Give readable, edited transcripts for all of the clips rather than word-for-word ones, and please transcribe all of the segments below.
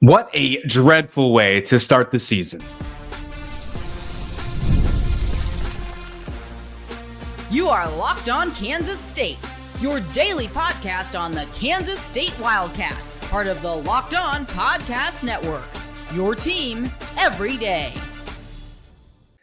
What a dreadful way to start the season. You are Locked On Kansas State, your daily podcast on the Kansas State Wildcats, part of the Locked On Podcast Network, your team every day.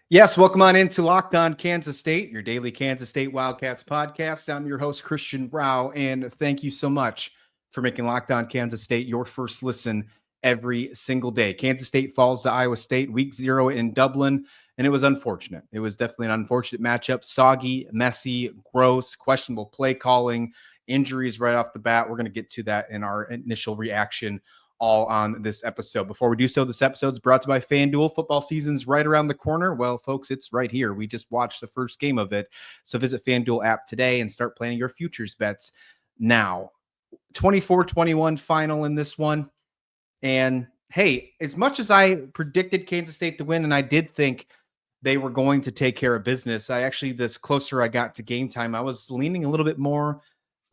Yes, welcome on into Locked On Kansas State, your daily Kansas State Wildcats podcast. I'm your host, Christian Rauh, and thank you so much for making Locked On Kansas State your first listen every single day. Kansas State falls to Iowa State, week 0 in Dublin, and it was unfortunate. It was definitely an unfortunate matchup. Soggy, messy, gross, questionable play calling, injuries right off the bat. We're going to get to that in our initial reaction all on this episode. Before we do so, this episode is brought to you by FanDuel. Football season's right around the corner. Well, folks, it's right here. We just watched the first game of it. So visit FanDuel app today and start planning your futures bets now. 24-21 final in this one. And hey, as much as I predicted Kansas State to win, and I did think they were going to take care of business, this closer I got to game time, I was leaning a little bit more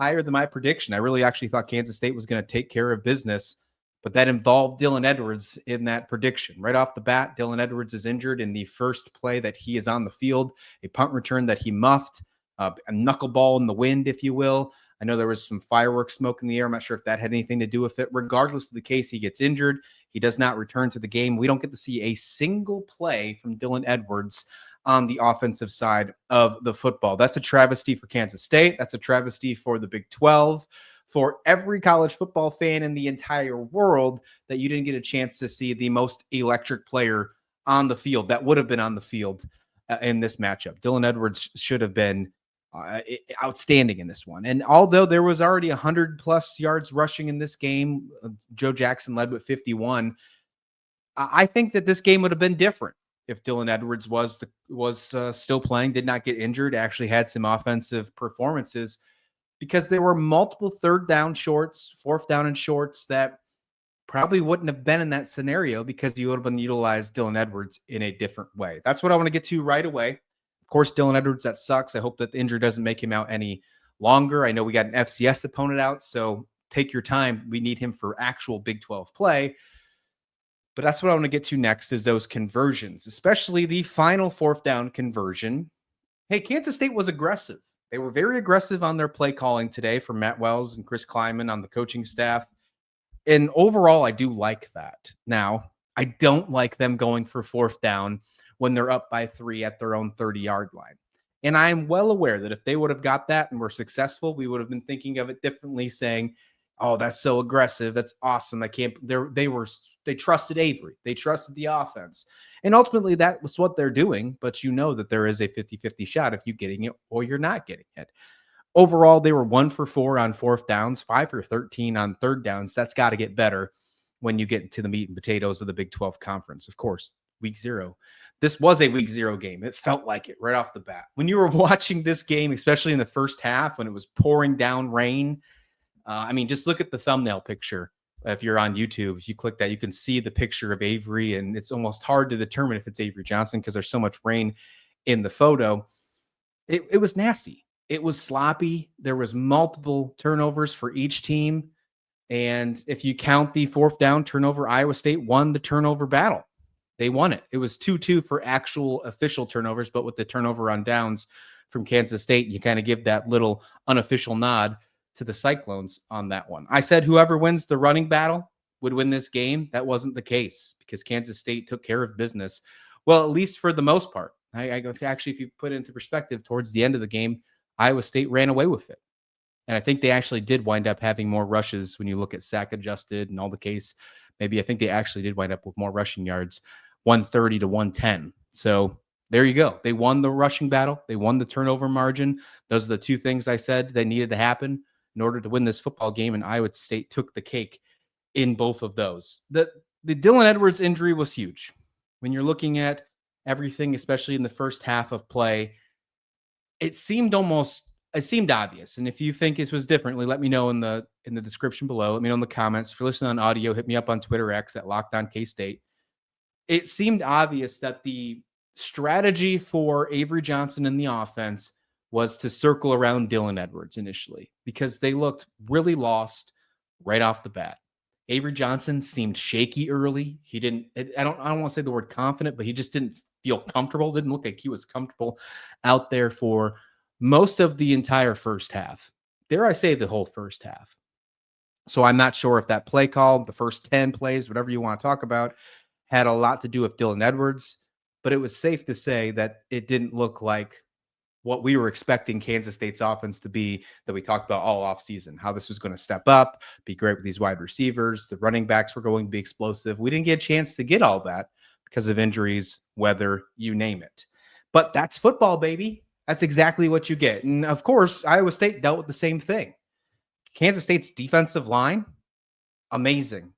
higher than my prediction. I really actually thought Kansas State was going to take care of business, but that involved Dylan Edwards in that prediction. Right off the bat, Dylan Edwards is injured in the first play that he is on the field, a punt return that he muffed, a knuckleball in the wind, if you will. I know there was some fireworks smoke in the air. I'm not sure if that had anything to do with it. Regardless of the case, he gets injured. He does not return to the game. We don't get to see a single play from Dylan Edwards on the offensive side of the football. That's a travesty for Kansas State. That's a travesty for the Big 12, for every college football fan in the entire world, that you didn't get a chance to see the most electric player on the field that would have been on the field in this matchup. Dylan Edwards should have been outstanding in this one. And although there was already 100 plus yards rushing in this game, Joe Jackson led with 51. I think that this game would have been different if Dylan Edwards was still playing, did not get injured, actually had some offensive performances, because there were multiple third down shorts, fourth down and shorts that probably wouldn't have been in that scenario because you would have been utilized Dylan Edwards in a different way. That's what I want to get to right away. Of course, Dylan Edwards, that sucks. I hope that the injury doesn't make him out any longer. I know we got an FCS opponent out, so take your time. We need him for actual Big 12 play. But that's what I want to get to next, is those conversions, especially the final fourth down conversion. Hey, Kansas State was aggressive. They were very aggressive on their play calling today from Matt Wells and Chris Kleiman on the coaching staff. And overall, I do like that. Now, I don't like them going for fourth down when they're up by 3 at their own 30-yard line. And I'm well aware that if they would have got that and were successful, we would have been thinking of it differently, saying, oh, that's so aggressive. That's awesome. They trusted Avery. They trusted the offense. And ultimately, that was what they're doing. But you know that there is a 50-50 shot if you're getting it or you're not getting it. Overall, they were 1 for 4 on fourth downs, 5 for 13 on third downs. That's got to get better when you get into the meat and potatoes of the Big 12 conference. Of course, week 0. This was a week 0 game. It felt like it right off the bat. When you were watching this game, especially in the first half, when it was pouring down rain, just look at the thumbnail picture. If you're on YouTube, if you click that, you can see the picture of Avery, and it's almost hard to determine if it's Avery Johnson because there's so much rain in the photo. It was nasty. It was sloppy. There was multiple turnovers for each team. And if you count the fourth down turnover, Iowa State won the turnover battle. They won it. It was 2-2 for actual official turnovers, but with the turnover on downs from Kansas State, you kind of give that little unofficial nod to the Cyclones on that one. I said whoever wins the running battle would win this game. That wasn't the case because Kansas State took care of business. Well, at least for the most part. Actually, if you put it into perspective, towards the end of the game, Iowa State ran away with it. And I think they actually did wind up having more rushes when you look at sack adjusted and all the case. Maybe I think they actually did wind up with more rushing yards, 130 to 110. So there you go. They won the rushing battle. They won the turnover margin. Those are the two things I said that needed to happen in order to win this football game, and Iowa State took the cake in both of those. The Dylan Edwards injury was huge. When you're looking at everything, especially in the first half of play, it seemed obvious. And if you think it was differently, let me know in the description below. Let me know in the comments. If you're listening on audio, hit me up on Twitter X at LockedOnKState. It seemed obvious that the strategy for Avery Johnson in the offense was to circle around Dylan Edwards initially because they looked really lost right off the bat. Avery Johnson seemed shaky early. He didn't, I don't want to say the word confident, but he just didn't feel comfortable. Didn't look like he was comfortable out there for most of the entire first half. Dare I say the whole first half. So I'm not sure if that play call, the first 10 plays, whatever you want to talk about, had a lot to do with Dylan Edwards, but it was safe to say that it didn't look like what we were expecting Kansas State's offense to be, that we talked about all offseason, how this was going to step up, be great with these wide receivers. The running backs were going to be explosive. We didn't get a chance to get all that because of injuries, weather, you name it. But that's football, baby. That's exactly what you get. And of course, Iowa State dealt with the same thing. Kansas State's defensive line, amazing.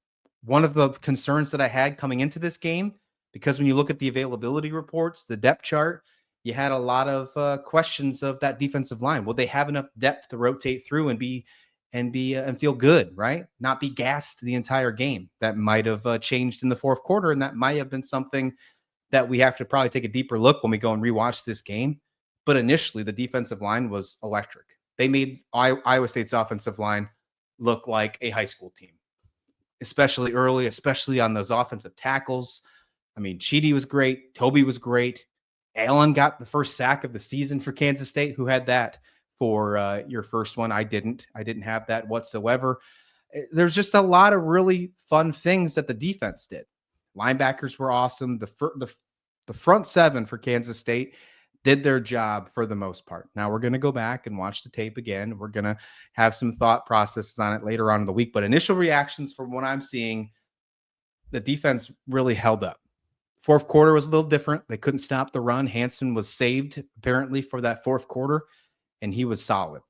One of the concerns that I had coming into this game, because when you look at the availability reports, the depth chart, you had a lot of questions of that defensive line. Will they have enough depth to rotate through and feel good, right? Not be gassed the entire game. That might have changed in the fourth quarter, and that might have been something that we have to probably take a deeper look when we go and rewatch this game. But initially, the defensive line was electric. They made Iowa State's offensive line look like a high school team, especially early, especially on those offensive tackles. I mean, Chidi was great. Toby was great. Allen got the first sack of the season for Kansas State. Who had that for your first one? I didn't have that whatsoever. There's just a lot of really fun things that the defense did. Linebackers were awesome. The front seven for Kansas State did their job for the most part. Now we're going to go back and watch the tape again. We're going to have some thought processes on it later on in the week. But initial reactions from what I'm seeing, the defense really held up. Fourth quarter was a little different. They couldn't stop the run. Hansen was saved apparently for that fourth quarter, and he was solid.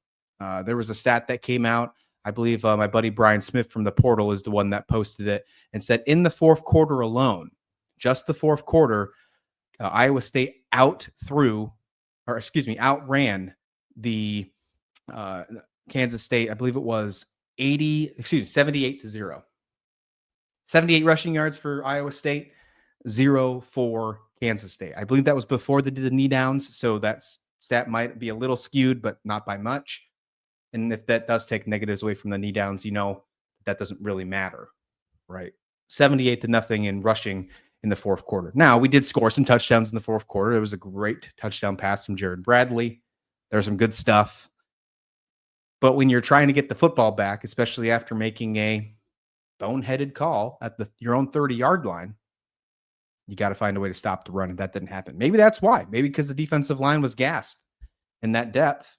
There was a stat that came out. I believe my buddy Brian Smith from the portal is the one that posted it and said in the fourth quarter alone, just the fourth quarter, Iowa State outran the Kansas State. I believe it was 78-0. 78 rushing yards for Iowa State. 0 for Kansas State. I believe that was before they did the knee downs, so that stat might be a little skewed, but not by much. And if that does take negatives away from the knee downs, that doesn't really matter, right? 78-0 in rushing in the fourth quarter. Now, we did score some touchdowns in the fourth quarter. It was a great touchdown pass from Jared Bradley. There's some good stuff. But when you're trying to get the football back, especially after making a boneheaded call at your own 30-yard line, you got to find a way to stop the run, and that didn't happen. Maybe that's why. Maybe because the defensive line was gassed in that depth,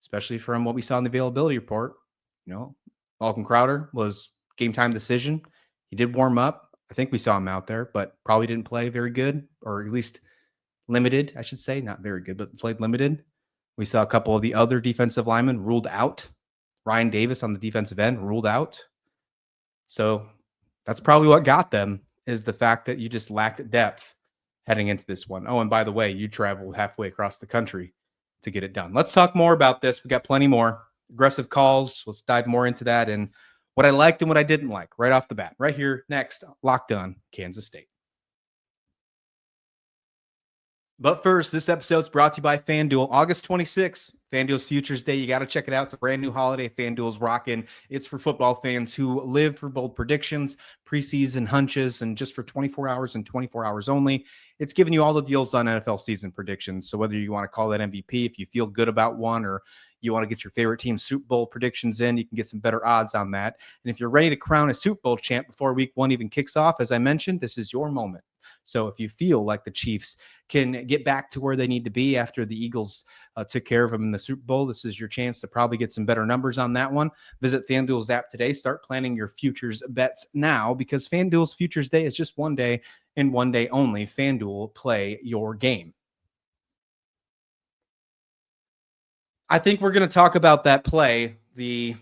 especially from what we saw in the availability report. Malcolm Crowder was game time decision. He did warm up. I think we saw him out there, but probably didn't play very good, or at least limited, I should say. Not very good, but played limited. We saw a couple of the other defensive linemen ruled out. Ryan Davis on the defensive end ruled out. So that's probably what got them, is the fact that you just lacked depth heading into this one. Oh, and by the way, you traveled halfway across the country to get it done. Let's talk more about this. We got plenty more aggressive calls. Let's dive more into that and what I liked and what I didn't like right off the bat. Right here, next, Locked On Kansas State. But first, this episode's brought to you by FanDuel. August 26th, FanDuel's Futures Day. You got to check it out. It's a brand new holiday FanDuel's rocking. It's for football fans who live for bold predictions, preseason hunches, and just for 24 hours and 24 hours only. It's giving you all the deals on NFL season predictions. So whether you want to call that MVP, if you feel good about one, or you want to get your favorite team's Super Bowl predictions in, you can get some better odds on that. And if you're ready to crown a Super Bowl champ before week one even kicks off, as I mentioned, this is your moment. So if you feel like the Chiefs can get back to where they need to be after the Eagles took care of them in the Super Bowl, this is your chance to probably get some better numbers on that one. Visit FanDuel's app today. Start planning your futures bets now, because FanDuel's Futures Day is just one day and one day only. FanDuel, play your game. I think we're going to talk about that play, the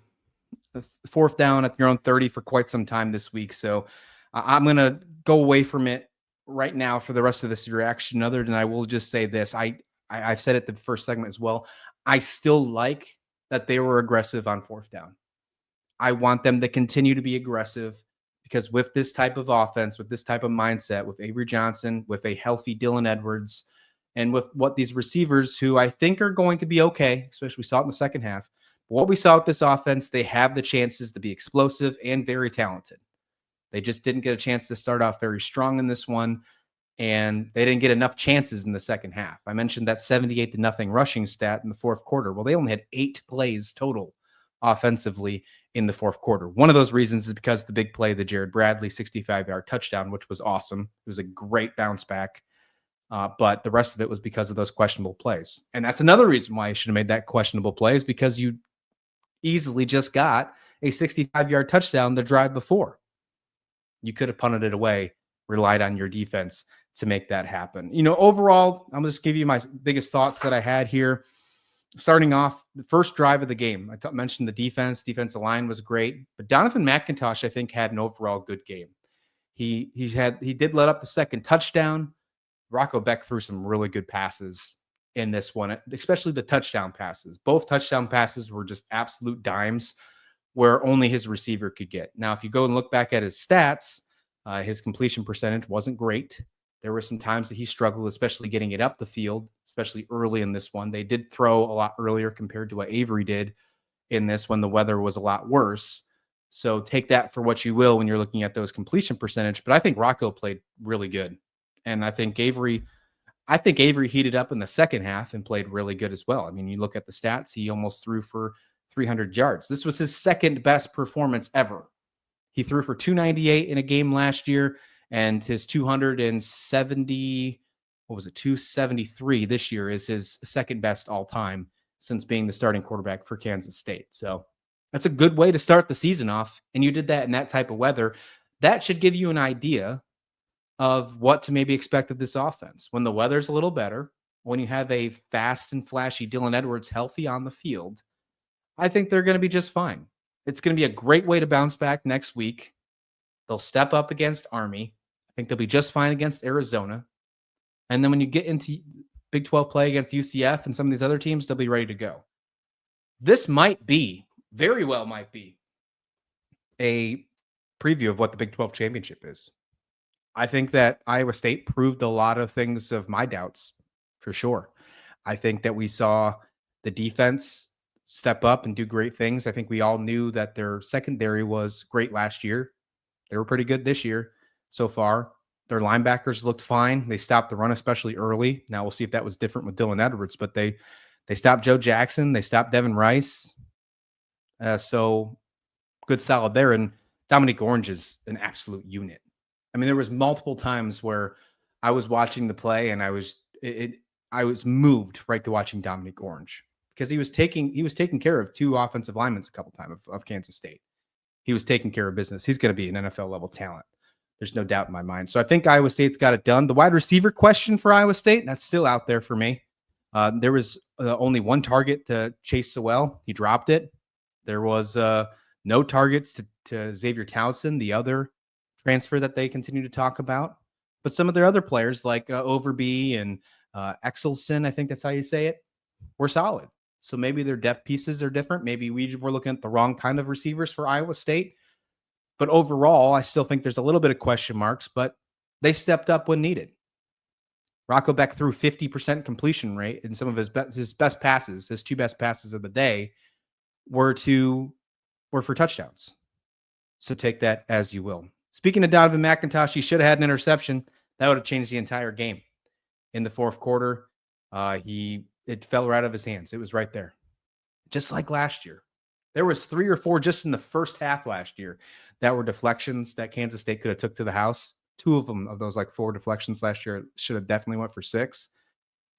fourth down at your own 30, for quite some time this week. So I'm going to go away from it right now for the rest of this reaction, other than I will just say this. I've said it the first segment as well. I still like that they were aggressive on fourth down. I want them to continue to be aggressive, because with this type of offense, with this type of mindset, with Avery Johnson, with a healthy Dylan Edwards, and with what these receivers, who I think are going to be okay, especially we saw it in the second half, but what we saw with this offense, they have the chances to be explosive and very talented. They just didn't get a chance to start off very strong in this one, and they didn't get enough chances in the second half. I mentioned that 78-0 rushing stat in the fourth quarter. Well, they only had 8 plays total offensively in the fourth quarter. One of those reasons is because the big play, the Jared Bradley 65-yard touchdown, which was awesome. It was a great bounce back. But the rest of it was because of those questionable plays. And that's another reason why you should have made that questionable play, is because you easily just got a 65-yard touchdown the drive before. You could have punted it away, relied on your defense to make that happen. Overall, I'm going to just give you my biggest thoughts that I had here. Starting off, the first drive of the game, I mentioned the defensive line was great, but Donovan McIntosh, I think, had an overall good game. He did let up the second touchdown. Rocco Beck threw some really good passes in this one, especially the touchdown passes. Both touchdown passes were just absolute dimes where only his receiver could get. Now, if you go and look back at his stats, his completion percentage wasn't great. There were some times that he struggled, especially getting it up the field, especially early in this one. They did throw a lot earlier compared to what Avery did in this when the weather was a lot worse. So take that for what you will when you're looking at those completion percentage. But I think Rocco played really good. And I think Avery heated up in the second half and played really good as well. I mean, you look at the stats, he almost threw for 300 yards. This was his second best performance ever. He threw for 298 in a game last year, and his 273 this year is his second best all time since being the starting quarterback for Kansas State. So that's a good way to start the season off. And you did that in that type of weather. That should give you an idea of what to maybe expect of this offense. When the weather's a little better, when you have a fast and flashy Dylan Edwards healthy on the field, I think they're going to be just fine. It's going to be a great way to bounce back next week. They'll step up against Army. I think they'll be just fine against Arizona. And then when you get into Big 12 play against UCF and some of these other teams, they'll be ready to go. This very well might be, a preview of what the Big 12 championship is. I think that Iowa State proved a lot of things of my doubts, for sure. I think that we saw the defense step up and do great things. I think we all knew that their secondary was great last year. They were pretty good this year so far. Their linebackers looked fine. They stopped the run, especially early. Now we'll see if that was different with Dylan Edwards, but they stopped Joe Jackson. They stopped Devin Rice. So good solid there. And Dominique Orange is an absolute unit. I mean, there was multiple times where I was watching the play and I was moved right to watching Dominique Orange, because he was taking care of 2 offensive linemen a couple times of Kansas State. He was taking care of business. He's going to be an NFL level talent. There's no doubt in my mind. So I think Iowa State's got it done. The wide receiver question for Iowa State, that's still out there for me. There was only one target to Chase Sewell. He dropped it. There was no targets to Xavier Townsend, the other transfer that they continue to talk about. But some of their other players like Overby and Exelson, I think that's how you say it, were solid. So maybe their depth pieces are different. Maybe we were looking at the wrong kind of receivers for Iowa State. But overall, I still think there's a little bit of question marks, but they stepped up when needed. Rocco Beck threw 50% completion rate in some of his best passes. His 2 best passes of the day were for touchdowns. So take that as you will. Speaking of Donovan McIntosh, he should have had an interception. That would have changed the entire game. In the fourth quarter, it fell right out of his hands. It was right there. Just like last year. There was 3 or 4 just in the first half last year that were deflections that Kansas State could have took to the house. 2 of them, of those 4 deflections last year, should have definitely went for 6.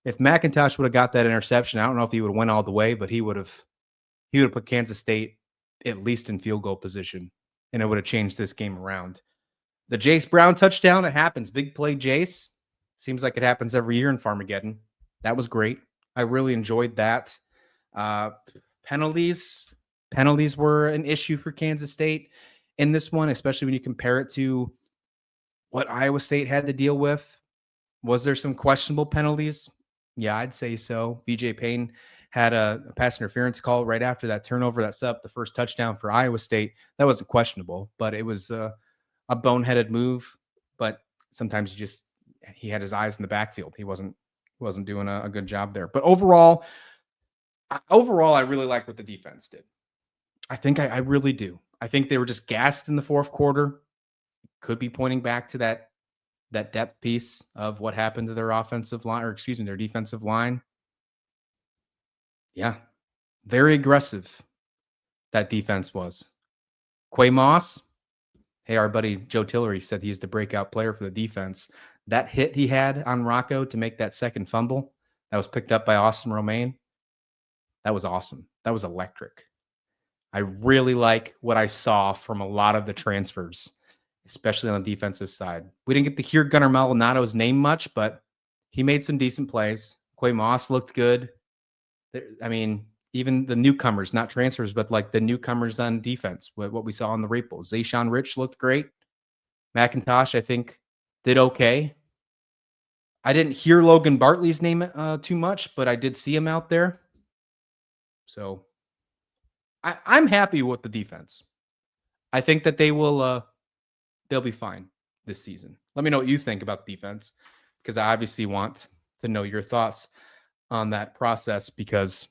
If McIntosh would have got that interception, I don't know if he would have went all the way, but he would have put Kansas State at least in field goal position, and it would have changed this game around. The Jace Brown touchdown, it happens. Big play Jace. Seems like it happens every year in Farmageddon. That was great. I really enjoyed that. Penalties were an issue for Kansas State in this one, especially when you compare it to what Iowa State had to deal with. Was there some questionable penalties? Yeah, I'd say so. VJ Payne had a pass interference call right after that turnover that set up the first touchdown for Iowa State. That wasn't questionable, but it was a boneheaded move. But sometimes he had his eyes in the backfield. He wasn't doing a good job there. But overall, I really like what the defense did. I think I really do. I think they were just gassed in the fourth quarter. could be pointing back to that depth piece of what happened to their offensive line, or excuse me, their defensive line. Yeah, very aggressive that defense was. Quay Moss, hey, our buddy Joe Tillery said he's the breakout player for the defense. That hit he had on Rocco to make that second fumble that was picked up by Austin Romaine, that was awesome. That was electric. I really like what I saw from a lot of the transfers, especially on the defensive side. We didn't get to hear Gunnar Maldonado's name much, but he made some decent plays. Quay Moss looked good. I mean, even the newcomers, not transfers, but like the newcomers on defense, what we saw on the Raples. Zayshawn Rich looked great. McIntosh, I think, did okay. I didn't hear Logan Bartley's name too much, but I did see him out there. So I'm happy with the defense. I think that they'll be fine this season. Let me know what you think about defense, because I obviously want to know your thoughts on that process, because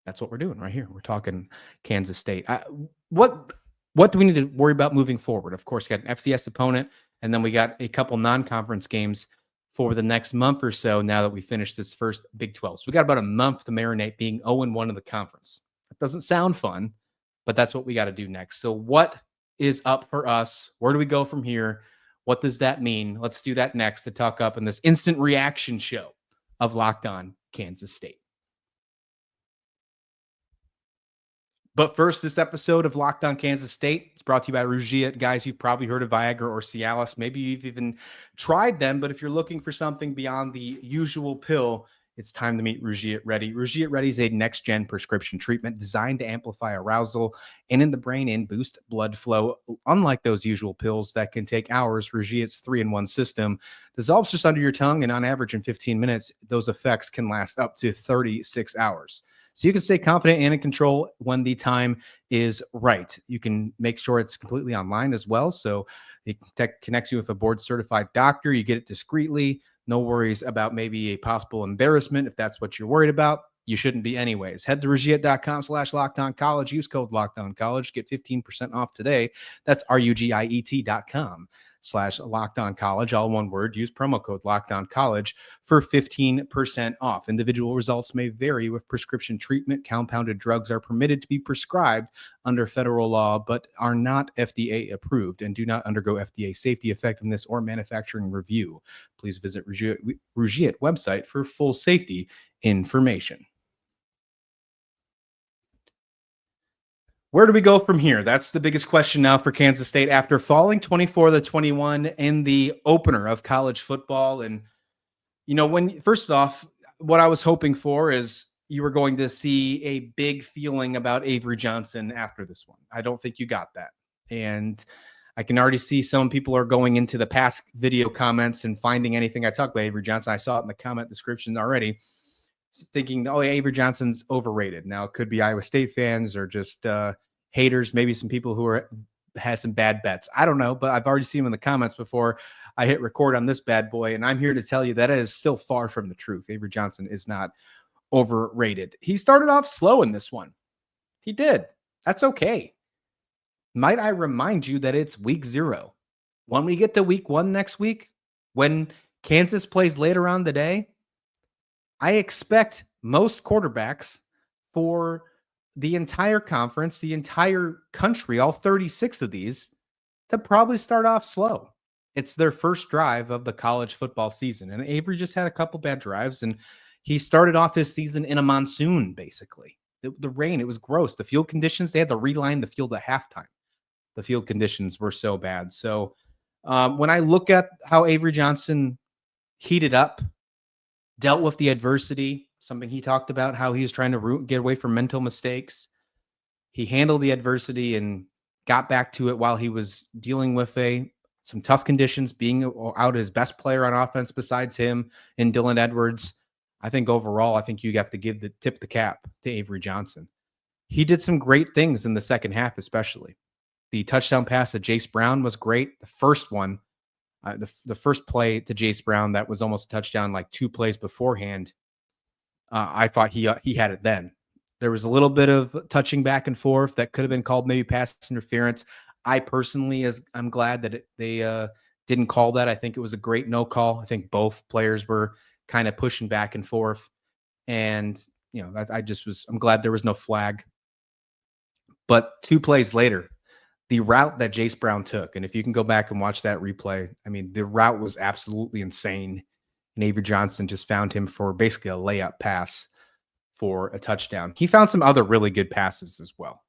that's what we're doing right here. We're talking Kansas State. What do we need to worry about moving forward? Of course, we got an FCS opponent, and then we got a couple non-conference games for the next month or so now that we finished this first Big 12. So we got about a month to marinate being 0-1 in the conference. That doesn't sound fun, but that's what we got to do next. So what is up for us? Where do we go from here? What does that mean? Let's do that next to talk up in this instant reaction show of Locked On Kansas State. But first, this episode of Locked On Kansas State is brought to you by Rougiet. Guys, you've probably heard of Viagra or Cialis. Maybe you've even tried them, but if you're looking for something beyond the usual pill, it's time to meet Rougiet Ready. Rougiet Ready is a next-gen prescription treatment designed to amplify arousal and in the brain and boost blood flow. Unlike those usual pills that can take hours, Rougiet's 3-in-1 system dissolves just under your tongue, and on average in 15 minutes, those effects can last up to 36 hours. So you can stay confident and in control when the time is right. You can make sure it's completely online as well. So it connects you with a board-certified doctor. You get it discreetly. No worries about maybe a possible embarrassment if that's what you're worried about. You shouldn't be anyways. Head to Rougiet.com/LockedOnCollege. Use code LockedOnCollege. Get 15% off today. That's RUGIET.com/LockedOnCollege. All one word. Use promo code LockedOnCollege for 15% off. Individual results may vary with prescription treatment. Compounded drugs are permitted to be prescribed under federal law, but are not FDA approved and do not undergo FDA safety, effectiveness, or manufacturing review. Please visit Rougiet website for full safety information. Where do we go from here? That's the biggest question now for Kansas State after falling 24-21 in the opener of college football. And, you know, first off, what I was hoping for is you were going to see a big feeling about Avery Johnson after this one. I don't think you got that. And I can already see some people are going into the past video comments and finding anything I talked about Avery Johnson. I saw it in the comment description already, thinking, oh, Avery Johnson's overrated. Now, it could be Iowa State fans or just haters, maybe some people who had some bad bets. I don't know, but I've already seen them in the comments before I hit record on this bad boy, and I'm here to tell you that is still far from the truth. Avery Johnson is not overrated. He started off slow in this one. He did. That's okay. Might I remind you that it's week 0. When we get to week 1 next week, when Kansas plays later on the day, I expect most quarterbacks for the entire conference, the entire country, all 36 of these, to probably start off slow. It's their first drive of the college football season. And Avery just had a couple bad drives, and he started off his season in a monsoon, basically. The rain, it was gross. The field conditions, they had to reline the field at halftime. The field conditions were so bad. So when I look at how Avery Johnson heated up, dealt with the adversity, something he talked about, how he was trying to get away from mental mistakes. He handled the adversity and got back to it while he was dealing with some tough conditions, being out his best player on offense besides him and Dylan Edwards. I think overall, I think you have to tip the cap to Avery Johnson. He did some great things in the second half, especially. The touchdown pass to Jace Brown was great. The first one, the first play to Jace Brown, that was almost a touchdown like 2 plays beforehand. I thought he had it then. There was a little bit of touching back and forth that could have been called maybe pass interference. I personally, I'm glad that they didn't call that. I think it was a great no call. I think both players were kind of pushing back and forth. And, I'm glad there was no flag. But 2 plays later, the route that Jace Brown took, and if you can go back and watch that replay, I mean, the route was absolutely insane. And Avery Johnson just found him for basically a layup pass for a touchdown. He found some other really good passes as well.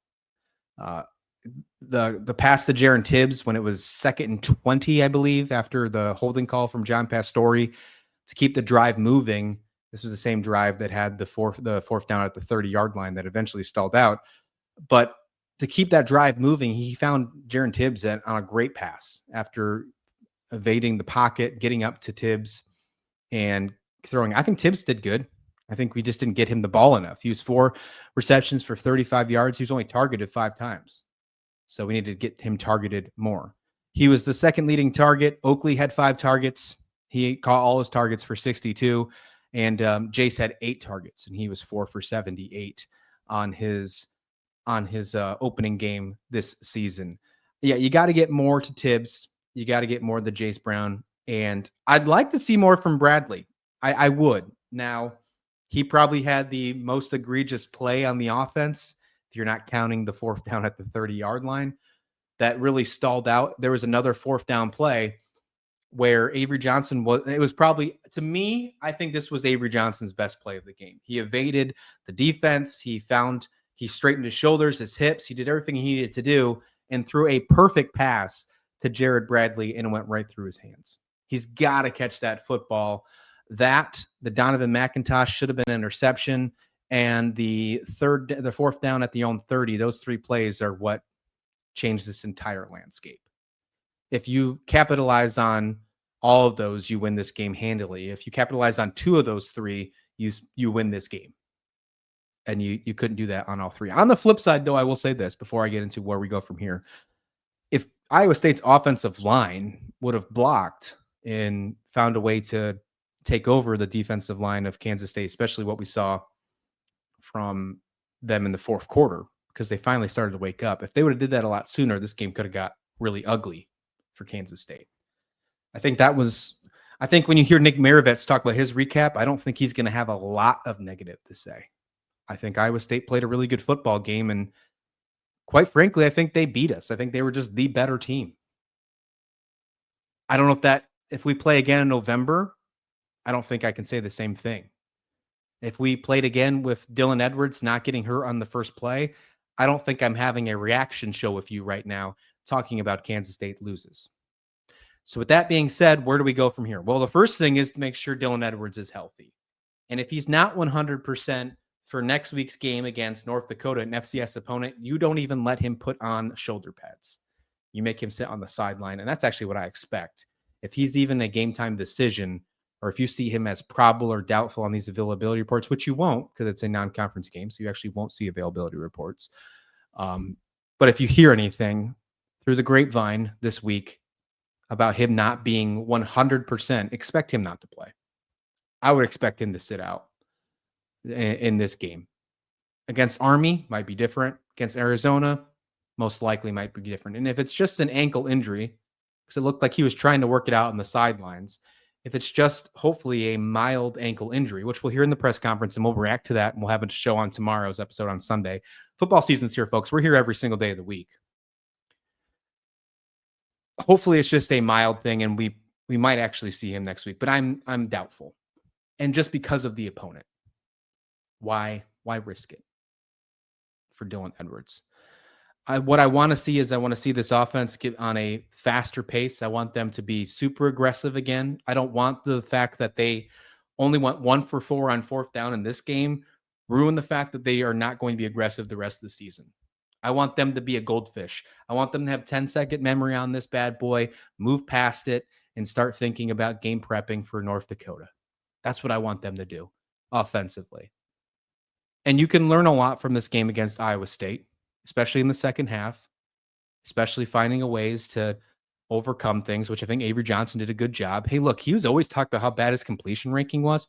The pass to Jaron Tibbs when it was 2nd and 20, I believe, after the holding call from John Pastore to keep the drive moving. This was the same drive that had the fourth down at the 30-yard line that eventually stalled out. But to keep that drive moving, he found Jaron Tibbs on a great pass after evading the pocket, getting up to Tibbs and throwing. I think Tibbs did good. I think we just didn't get him the ball enough. He was 4 receptions for 35 yards. He was only targeted 5 times. So we needed to get him targeted more. He was the second leading target. Oakley had 5 targets. He caught all his targets for 62. And Jace had 8 targets, and he was 4 for 78 on his opening game this season. Yeah, you got to get more to Tibbs. You got to get more to Jace Brown. And I'd like to see more from Bradley. I would. Now, he probably had the most egregious play on the offense, if you're not counting the 4th down at the 30-yard line, that really stalled out. There was another 4th down play where Avery Johnson was probably, to me, I think this was Avery Johnson's best play of the game. He evaded the defense. He straightened his shoulders, his hips. He did everything he needed to do and threw a perfect pass to Jared Bradley, and it went right through his hands. He's got to catch that football. The Donovan McIntosh should have been an interception, and the 4th down at the own 30, those 3 plays are what changed this entire landscape. If you capitalize on all of those, you win this game handily. If you capitalize on 2 of those 3, you win this game. And you couldn't do that on all 3. On the flip side, though, I will say this before I get into where we go from here. If Iowa State's offensive line would have blocked and found a way to take over the defensive line of Kansas State, especially what we saw from them in the 4th quarter, because they finally started to wake up. If they would have did that a lot sooner, this game could have got really ugly for Kansas State. I think when you hear Nick Maravets talk about his recap, I don't think he's going to have a lot of negative to say. I think Iowa State played a really good football game, and quite frankly, I think they beat us. I think they were just the better team. I don't know if we play again in November, I don't think I can say the same thing. If we played again with Dylan Edwards not getting hurt on the first play, I don't think I'm having a reaction show with you right now talking about Kansas State loses. So with that being said, where do we go from here? Well, the first thing is to make sure Dylan Edwards is healthy. And if he's not 100% for next week's game against North Dakota, an FCS opponent, you don't even let him put on shoulder pads. You make him sit on the sideline, and that's actually what I expect. If he's even a game time decision, or if you see him as probable or doubtful on these availability reports, which you won't because it's a non-conference game, so you actually won't see availability reports. But if you hear anything through the grapevine this week about him not being 100%, expect him not to play. I would expect him to sit out in this game. Against Army, might be different. Against Arizona, most likely might be different. And if it's just an ankle injury, because it looked like he was trying to work it out on the sidelines, if it's just hopefully a mild ankle injury, which we'll hear in the press conference, and we'll react to that, and we'll have a show on tomorrow's episode on Sunday. Football season's here, folks. We're here every single day of the week. Hopefully it's just a mild thing, and we might actually see him next week, but I'm doubtful. And just because of the opponent. Why risk it for Dylan Edwards? What I want to see is I want to see this offense get on a faster pace. I want them to be super aggressive again. I don't want the fact that they only went 1 for 4 on 4th down in this game ruin the fact that they are not going to be aggressive the rest of the season. I want them to be a goldfish. I want them to have 10-second memory on this bad boy, move past it, and start thinking about game prepping for North Dakota. That's what I want them to do offensively. And you can learn a lot from this game against Iowa State, especially in the second half, especially finding a ways to overcome things, which I think Avery Johnson did a good job. Hey, look, he was always talked about how bad his completion ranking was.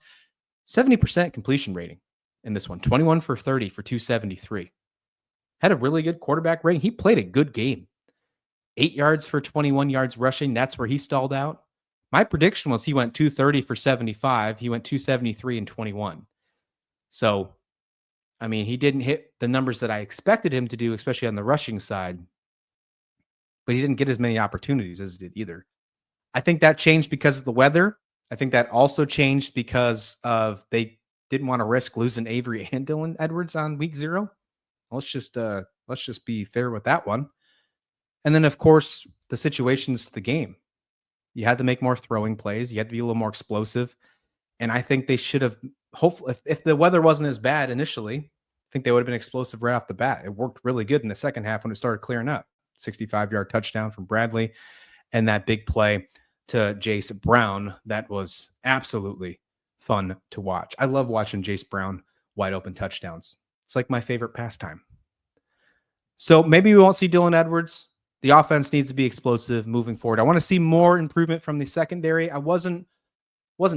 70% completion rating in this one, 21 for 30 for 273. Had a really good quarterback rating. He played a good game. 8 yards for 21 yards rushing. That's where he stalled out. My prediction was he went 230 for 75. He went 273 and 21. So, I mean, he didn't hit the numbers that I expected him to do, especially on the rushing side. But he didn't get as many opportunities as he did either. I think that changed because of the weather. I think that also changed because of they didn't want to risk losing Avery and Dylan Edwards on week 0. Let's just be fair with that one. And then, of course, the situations to the game. You had to make more throwing plays. You had to be a little more explosive. And I think they should have, hopefully, if the weather wasn't as bad initially, I think they would have been explosive right off the bat. It worked really good in the second half when it started clearing up. 65-yard touchdown from Bradley and that big play to Jace Brown. That was absolutely fun to watch. I love watching Jace Brown wide open touchdowns. It's like my favorite pastime. So maybe we won't see Dylan Edwards. The offense needs to be explosive moving forward. I want to see more improvement from the secondary. I wasn't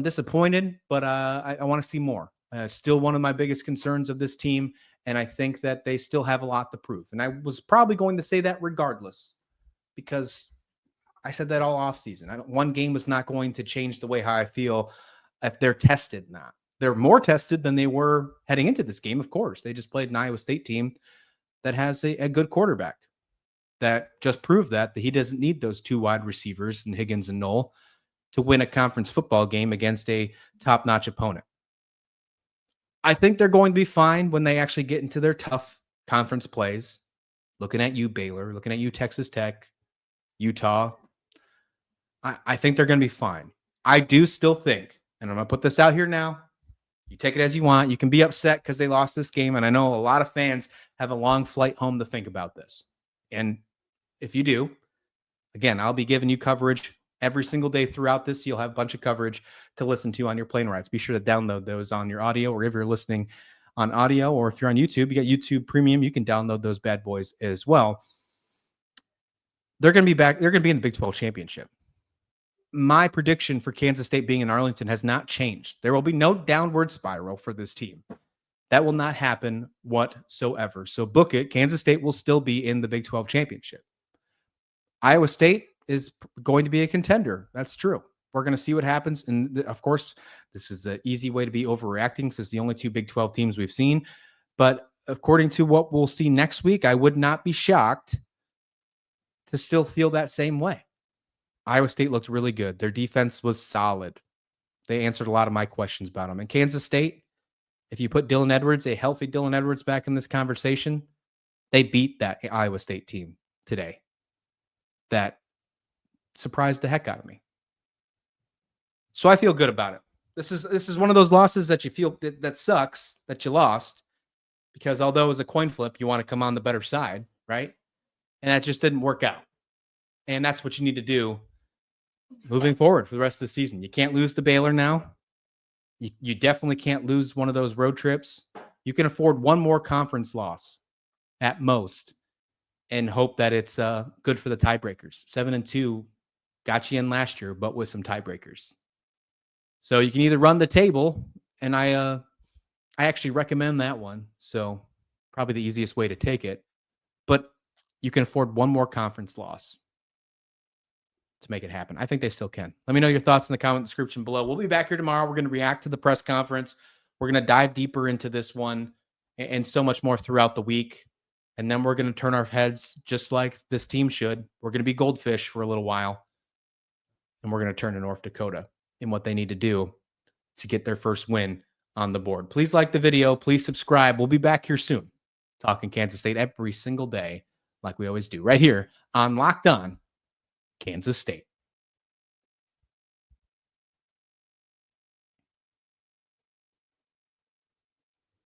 disappointed, but I want to see more. Still one of my biggest concerns of this team, and I think that they still have a lot to prove. And I was probably going to say that regardless, because I said that all offseason. One game was not going to change the way how I feel if they're tested now. They're more tested than they were heading into this game, of course. They just played an Iowa State team that has a good quarterback that just proved that he doesn't need those 2 wide receivers in Higgins and Knoll to win a conference football game against a top-notch opponent. I think they're going to be fine when they actually get into their tough conference plays. Looking at you, Baylor. Looking at you, Texas Tech, Utah. I think they're going to be fine. I do still think, and I'm going to put this out here now, you take it as you want. You can be upset because they lost this game, and I know a lot of fans have a long flight home to think about this. And if you do, again, I'll be giving you coverage every single day throughout this. You'll have a bunch of coverage to listen to on your plane rides. Be sure to download those on your audio, or if you're listening on audio, or if you're on YouTube, you got YouTube Premium, you can download those bad boys as well. They're going to be back. They're going to be in the Big 12 championship. My prediction for Kansas State being in Arlington has not changed. There will be no downward spiral for this team. That will not happen whatsoever. So book it. Kansas State will still be in the Big 12 championship. Iowa State is going to be a contender. That's true. We're going to see what happens. And of course, this is an easy way to be overreacting since it's the only 2 Big 12 teams we've seen. But according to what we'll see next week, I would not be shocked to still feel that same way. Iowa State looked really good. Their defense was solid. They answered a lot of my questions about them. And Kansas State, if you put Dylan Edwards, a healthy Dylan Edwards, back in this conversation, they beat that Iowa State team today. That surprised the heck out of me. So I feel good about it. This is one of those losses that you feel that sucks that you lost, because although it was a coin flip, you want to come on the better side, right? And that just didn't work out. And that's what you need to do moving forward for the rest of the season. You can't lose to Baylor now. You definitely can't lose one of those road trips. You can afford one more conference loss at most and hope that it's good for the tiebreakers. 7-2 got you in last year, but with some tiebreakers. So you can either run the table, and I actually recommend that one. So probably the easiest way to take it. But you can afford one more conference loss to make it happen. I think they still can. Let me know your thoughts in the comment description below. We'll be back here tomorrow. We're going to react to the press conference. We're going to dive deeper into this one and so much more throughout the week. And then we're going to turn our heads just like this team should. We're going to be goldfish for a little while. And we're going to turn to North Dakota in what they need to do to get their first win on the board. Please like the video. Please subscribe. We'll be back here soon, talking Kansas State every single day, like we always do, right here on Locked On Kansas State.